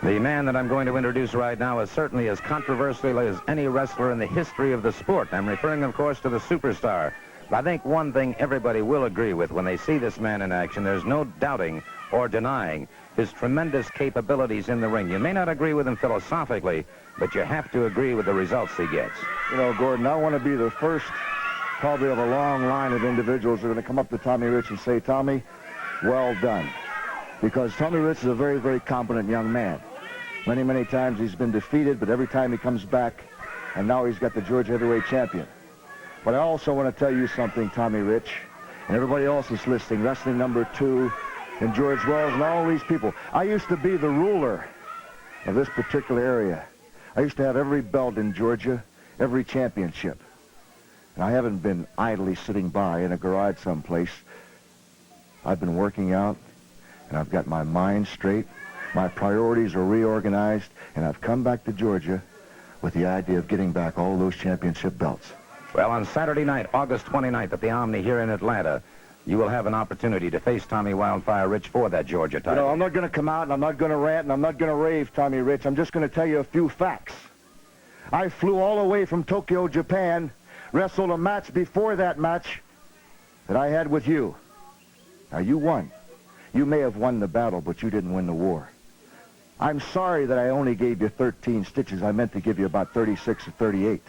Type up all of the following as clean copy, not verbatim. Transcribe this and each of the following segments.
The man that I'm going to introduce right now is certainly as controversial as any wrestler in the history of the sport. I'm referring, of course, to the Superstar. I think one thing everybody will agree with when they see this man in action, there's no doubting or denying his tremendous capabilities in the ring. You may not agree with him philosophically, but you have to agree with the results he gets. You know, Gordon, I want to be the first, probably of a long line of individuals that are going to come up to Tommy Rich and say, Tommy, well done. Because Tommy Rich is a very, very competent young man. Many, many times he's been defeated, but every time he comes back, and now he's got the Georgia Heavyweight Champion. But I also want to tell you something, Tommy Rich, and everybody else that's listening, Wrestling Number 2, and George Wells, and all these people. I used to be the ruler of this particular area. I used to have every belt in Georgia, every championship. And I haven't been idly sitting by in a garage someplace. I've been working out, and I've got my mind straight. My priorities are reorganized, and I've come back to Georgia with the idea of getting back all those championship belts. Well, on Saturday night, August 29th at the Omni here in Atlanta, you will have an opportunity to face Tommy Wildfire Rich for that Georgia title. You know, I'm not going to come out, and I'm not going to rant, and I'm not going to rave, Tommy Rich. I'm just going to tell you a few facts. I flew all the way from Tokyo, Japan, wrestled a match before that match that I had with you. Now, you won. You may have won the battle, but you didn't win the war. I'm sorry that I only gave you 13 stitches. I meant to give you about 36 or 38.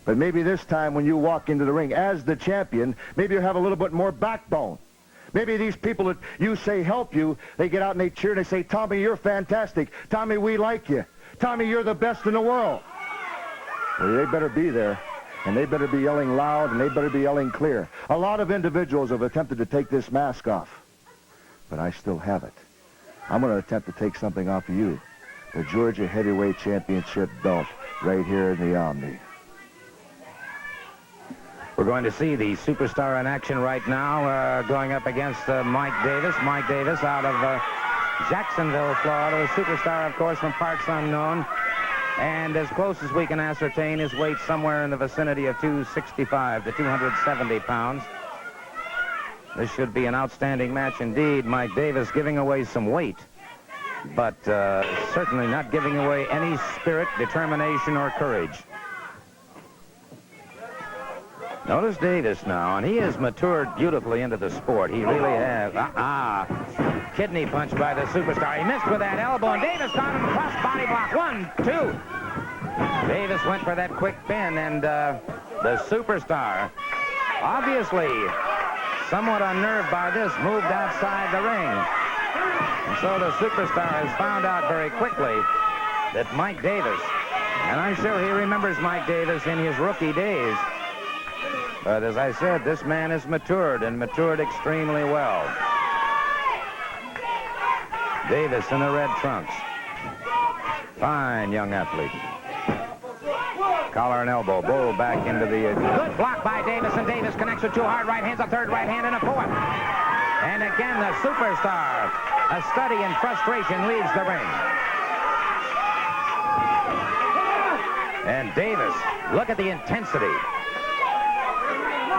But maybe this time when you walk into the ring as the champion, maybe you'll have a little bit more backbone. Maybe these people that you say help you, they get out and they cheer and they say, Tommy, you're fantastic. Tommy, we like you. Tommy, you're the best in the world. Well, they better be there, and they better be yelling loud, and they better be yelling clear. A lot of individuals have attempted to take this mask off, but I still have it. I'm going to attempt to take something off of you. The Georgia Heavyweight Championship belt right here in the Omni. We're going to see the Superstar in action right now, going up against Mike Davis. Mike Davis out of Jacksonville, Florida. The Superstar, of course, from parts unknown. And as close as we can ascertain, his weight somewhere in the vicinity of 265 to 270 pounds. This should be an outstanding match indeed. Mike Davis giving away some weight, but certainly not giving away any spirit, determination, or courage. Notice Davis now, and he has matured beautifully into the sport. He really has. Kidney punch by the Superstar. He missed with that elbow, and Davis got him across body block. 1, 2. Davis went for that quick pin, and the Superstar, obviously somewhat unnerved by this, moved outside the ring. And so the Superstar has found out very quickly that Mike Davis, and I'm sure he remembers Mike Davis in his rookie days, but as I said, this man has matured and matured extremely well. Davis in the red trunks. Fine young athlete. Collar and elbow, bull back into the... Good block by Davis, and Davis connects with 2 hard right hands, a third right hand, and a 4th. And again, the Superstar, a study in frustration, leaves the ring. And Davis, look at the intensity.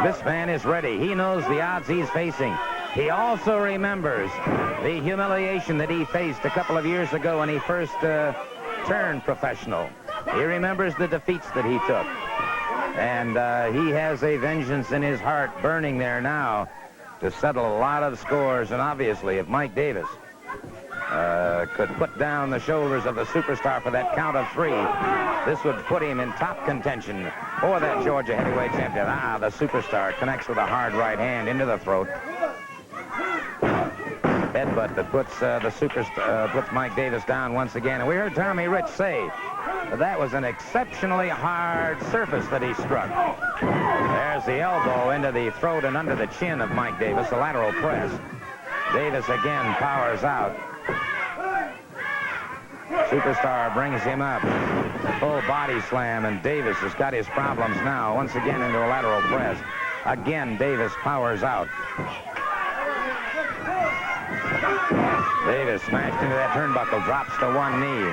This man is ready. He knows the odds he's facing. He also remembers the humiliation that he faced a couple of years ago when he first turned professional. He remembers the defeats that he took. And he has a vengeance in his heart burning there now to settle a lot of scores. And obviously, if Mike Davis could put down the shoulders of the Superstar for that count of 3, this would put him in top contention for that Georgia Heavyweight Champion. The Superstar connects with a hard right hand into the throat. Headbutt that puts the Superstar, puts Mike Davis down once again. And we heard Tommy Rich say that was an exceptionally hard surface that he struck. There's the elbow into the throat and under the chin of Mike Davis, the lateral press. Davis again powers out. Superstar brings him up. Full body slam, and Davis has got his problems now. Once again into a lateral press. Again, Davis powers out. Davis smashed into that turnbuckle, drops to one knee.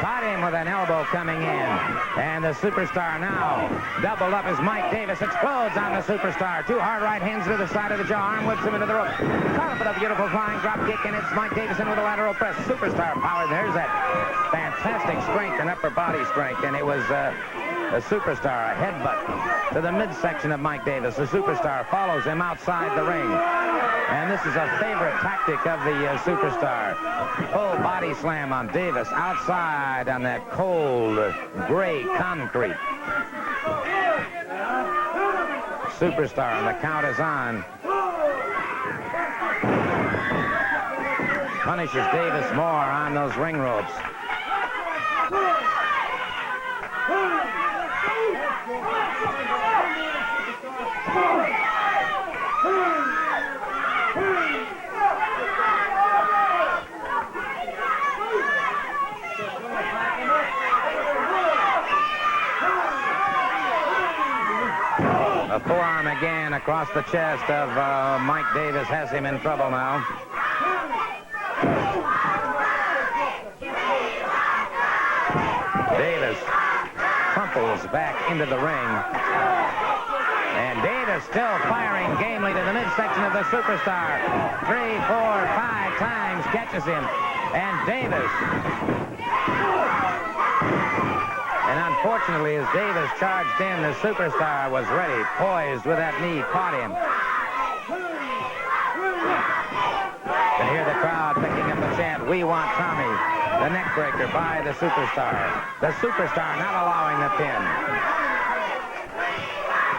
Caught him with an elbow coming in. And the Superstar now doubled up as Mike Davis explodes on the Superstar. 2 hard right hands to the side of the jaw. Arm whips him into the rope. Caught up with a beautiful flying drop kick, and it's Mike Davison with a lateral press. Superstar power. There's that fantastic strength and upper body strength. And it was a Superstar, a headbutt to the midsection of Mike Davis. The Superstar follows him outside the ring. And this is a favorite tactic of the Superstar. Full body slam on Davis outside on that cold gray concrete. Superstar, and the count is on. Punishes Davis more on those ring ropes. A forearm again across the chest of Mike Davis has him in trouble now. Davis crumples back into the ring. And Davis still firing gamely to the midsection of the Superstar. 3, 4, 5 times catches him. And Davis. And unfortunately, as Davis charged in, the Superstar was ready, poised with that knee, caught him. You hear the crowd picking up the chant, "We want Tommy." The neck breaker by the Superstar. The Superstar not allowing the pin.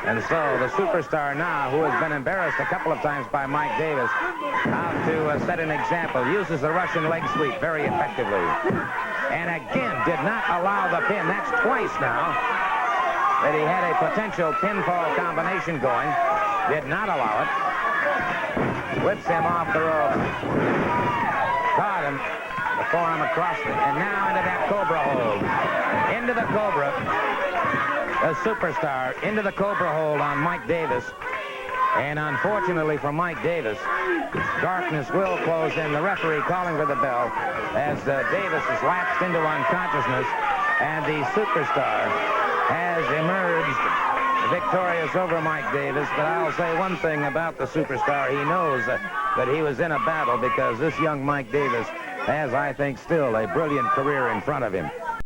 And so the Superstar now, who has been embarrassed a couple of times by Mike Davis, out to set an example, uses the Russian leg sweep very effectively. And again, did not allow the pin. That's twice now that he had a potential pinfall combination going. Did not allow it. Whips him off the rope. Caught him. The forearm across it. And now into that Cobra hold. Into the Cobra. The Superstar into the Cobra hold on Mike Davis. And unfortunately for Mike Davis, darkness will close in. The referee calling for the bell as Davis is lapsed into unconsciousness, and the Superstar has emerged victorious over Mike Davis. But I'll say one thing about the Superstar. He knows that he was in a battle, because this young Mike Davis has, I think, still a brilliant career in front of him.